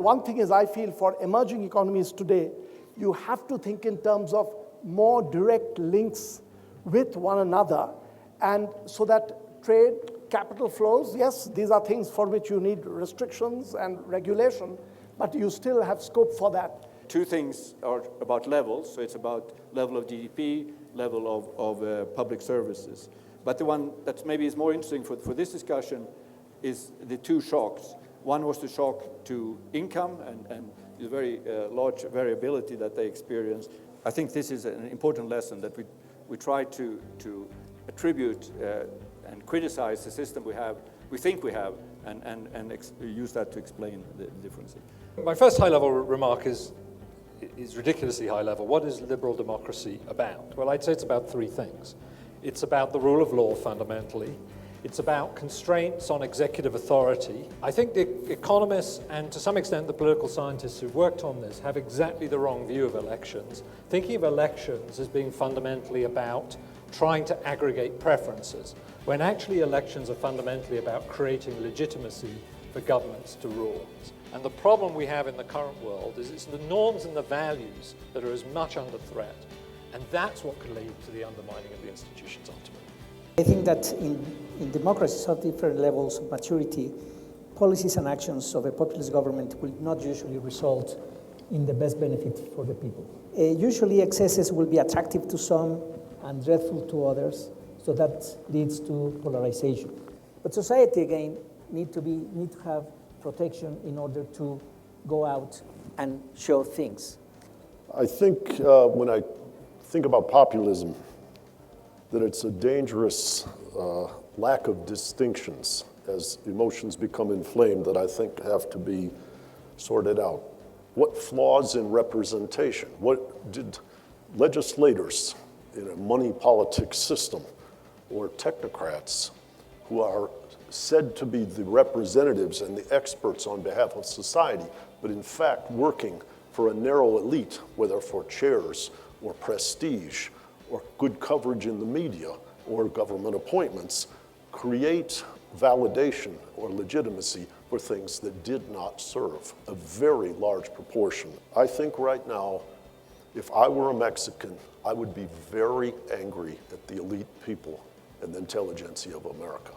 one thing is, I feel for emerging economies today, you have to think in terms of more direct links with one another, and so that trade, capital flows, yes, these are things for which you need restrictions and regulation, but you still have scope for that. Two things are about levels. So it's about level of GDP, level of public services. But the one that maybe is more interesting for this discussion is the two shocks. One was the shock to income and the very large variability that they experienced. I think this is an important lesson that we try to attribute and criticize the system we think we have, and use that to explain the differences. My first high-level remark is ridiculously high level. What is liberal democracy about? Well, I'd say it's about three things. It's about the rule of law fundamentally. It's about constraints on executive authority. I think the economists and to some extent the political scientists who've worked on this have exactly the wrong view of elections, thinking of elections as being fundamentally about trying to aggregate preferences, when actually elections are fundamentally about creating legitimacy for governments to rule. And the problem we have in the current world is it's the norms and the values that are as much under threat. And that's what could lead to the undermining of the institutions ultimately. I think that in democracies of different levels of maturity, policies and actions of a populist government will not usually result in the best benefit for the people. Usually excesses will be attractive to some and dreadful to others, so that leads to polarization. But society, again, need to have protection in order to go out and show things. I think when I think about populism, that it's a dangerous lack of distinctions as emotions become inflamed that I think have to be sorted out. What flaws in representation? What did legislators in a money politics system or technocrats who are said to be the representatives and the experts on behalf of society, but in fact working for a narrow elite, whether for chairs or prestige or good coverage in the media or government appointments, create validation or legitimacy for things that did not serve a very large proportion. I think right now, if I were a Mexican, I would be very angry at the elite people and the intelligentsia of America.